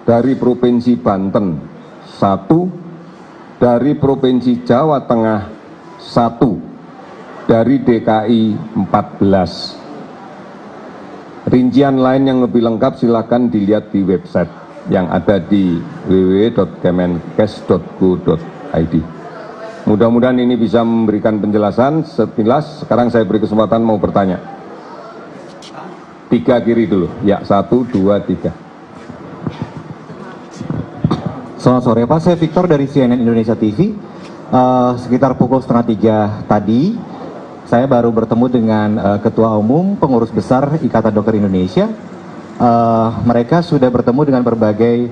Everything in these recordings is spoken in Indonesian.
dari Provinsi Banten 1, dari Provinsi Jawa Tengah 1, dari DKI 14. Rincian lain yang lebih lengkap silakan dilihat di website yang ada di www.kemenkes.go.id. Mudah-mudahan ini bisa memberikan penjelasan sekilas. Sekarang saya beri kesempatan mau bertanya. 3 kiri dulu, ya 1, 2, 3. Selamat sore Pak, saya Victor dari CNN Indonesia TV. Sekitar pukul 2:30 tadi, saya baru bertemu dengan Ketua Umum Pengurus Besar Ikatan Dokter Indonesia. Mereka sudah bertemu dengan berbagai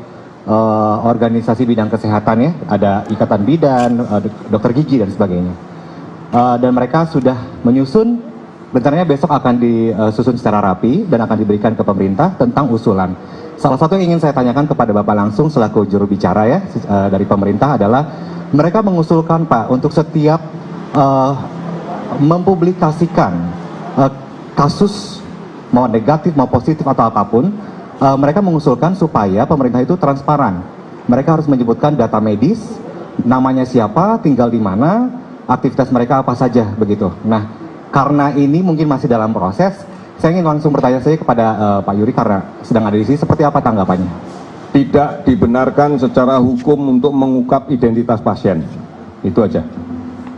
organisasi bidang kesehatan ya, ada Ikatan Bidan, Dokter Gigi dan sebagainya. Dan mereka sudah menyusun, rencananya besok akan disusun secara rapi dan akan diberikan ke pemerintah tentang usulan. Salah satu yang ingin saya tanyakan kepada Bapak langsung selaku juru bicara ya dari pemerintah adalah mereka mengusulkan Pak untuk setiap mempublikasikan kasus mau negatif mau positif atau apapun, mereka mengusulkan supaya pemerintah itu transparan. Mereka harus menyebutkan data medis, namanya siapa, tinggal di mana, aktivitas mereka apa saja begitu. Nah, karena ini mungkin masih dalam proses, saya ingin langsung bertanya saya kepada Pak Yuri karena sedang ada di sini, seperti apa tanggapannya? Tidak dibenarkan secara hukum untuk mengungkap identitas pasien. Itu aja.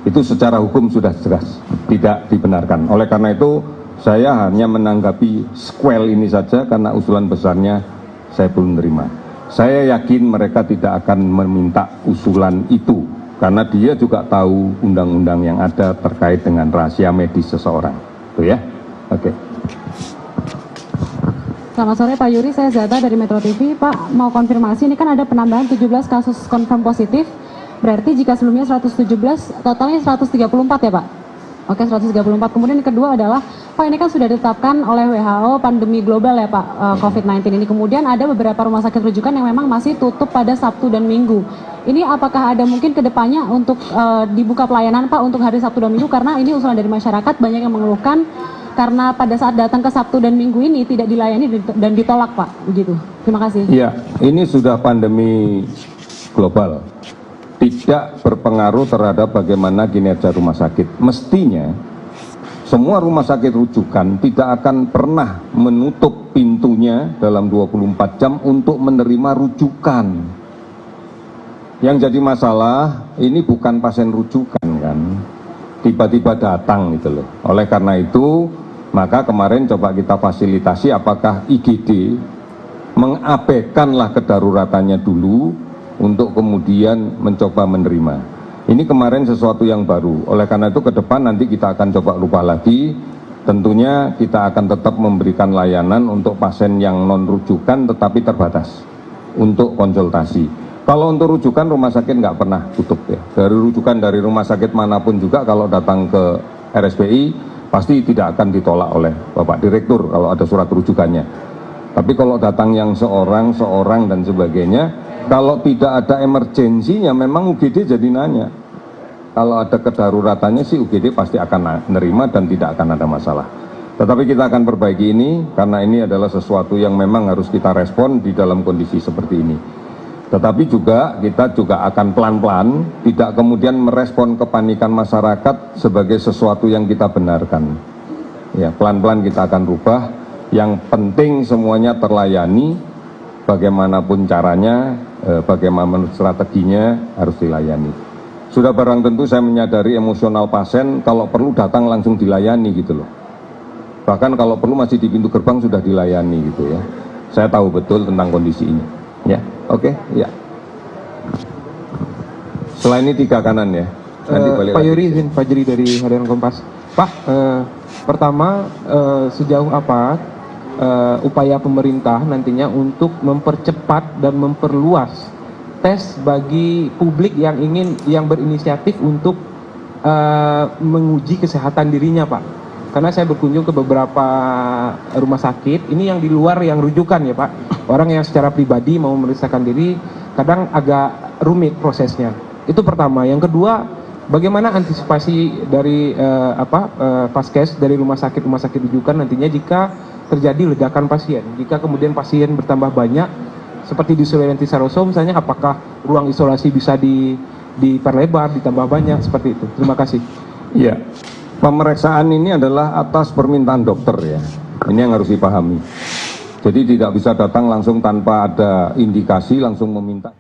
Itu secara hukum sudah jelas tidak dibenarkan. Oleh karena itu saya hanya menanggapi squel ini saja karena usulan besarnya saya belum terima. Saya yakin mereka tidak akan meminta usulan itu karena dia juga tahu undang-undang yang ada terkait dengan rahasia medis seseorang. Tuh ya. Oke. Selamat sore Pak Yuri, saya Zata dari Metro TV. Pak, mau konfirmasi, ini kan ada penambahan 17 kasus confirm positif. Berarti jika sebelumnya 117, totalnya 134 ya Pak? Oke, 134. Kemudian yang kedua adalah, Pak ini kan sudah ditetapkan oleh WHO pandemi global ya Pak, COVID-19 ini. Kemudian ada beberapa rumah sakit rujukan yang memang masih tutup pada Sabtu dan Minggu. Ini apakah ada mungkin kedepannya untuk dibuka pelayanan Pak untuk hari Sabtu dan Minggu? Karena ini usulan dari masyarakat, banyak yang mengeluhkan karena pada saat datang ke Sabtu dan Minggu ini tidak dilayani dan ditolak Pak, begitu. Terima kasih. Iya, ini sudah pandemi global. Tidak berpengaruh terhadap bagaimana kinerja rumah sakit. Mestinya semua rumah sakit rujukan tidak akan pernah menutup pintunya dalam 24 jam untuk menerima rujukan. Yang jadi masalah ini bukan pasien rujukan kan, tiba-tiba datang gitu loh. Oleh karena itu maka kemarin coba kita fasilitasi apakah IGD mengabaikanlah kedaruratannya dulu untuk kemudian mencoba menerima. Ini kemarin sesuatu yang baru. Oleh karena itu ke depan nanti kita akan coba rubah lagi. Tentunya kita akan tetap memberikan layanan untuk pasien yang non rujukan tetapi terbatas untuk konsultasi. Kalau untuk rujukan rumah sakit nggak pernah tutup ya. Dari rujukan dari rumah sakit manapun juga kalau datang ke RSPI pasti tidak akan ditolak oleh Bapak Direktur kalau ada surat rujukannya. Tapi kalau datang yang seorang dan sebagainya, kalau tidak ada emergensinya memang UGD jadi nanya. Kalau ada kedaruratannya sih UGD pasti akan menerima dan tidak akan ada masalah. Tetapi kita akan perbaiki ini karena ini adalah sesuatu yang memang harus kita respon di dalam kondisi seperti ini. Tetapi juga kita juga akan pelan-pelan, tidak kemudian merespon kepanikan masyarakat sebagai sesuatu yang kita benarkan. Ya, pelan-pelan kita akan rubah. Yang penting semuanya terlayani, bagaimanapun caranya, bagaimana strateginya harus dilayani. Sudah barang tentu saya menyadari emosional pasien, kalau perlu datang langsung dilayani gitu loh. Bahkan kalau perlu masih di pintu gerbang sudah dilayani gitu ya. Saya tahu betul tentang kondisi ini. Ya, oke, ya. Selain ini 3 kanan ya. Pak Yuri, izin Pak Juri dari Harian Kompas. Pak, pertama sejauh apa upaya pemerintah nantinya untuk mempercepat dan memperluas tes bagi publik yang berinisiatif untuk menguji kesehatan dirinya Pak? Karena saya berkunjung ke beberapa rumah sakit, ini yang di luar yang rujukan ya Pak. Orang yang secara pribadi mau memeriksakan diri kadang agak rumit prosesnya. Itu pertama. Yang kedua, bagaimana antisipasi dari Vaskes dari rumah sakit rujukan nantinya jika terjadi ledakan pasien, jika kemudian pasien bertambah banyak seperti di Sulawesi Saroso misalnya, apakah ruang isolasi bisa diperlebar, ditambah banyak, seperti itu. Terima kasih. Iya, pemeriksaan ini adalah atas permintaan dokter ya. Ini yang harus dipahami. Jadi tidak bisa datang langsung tanpa ada indikasi langsung meminta.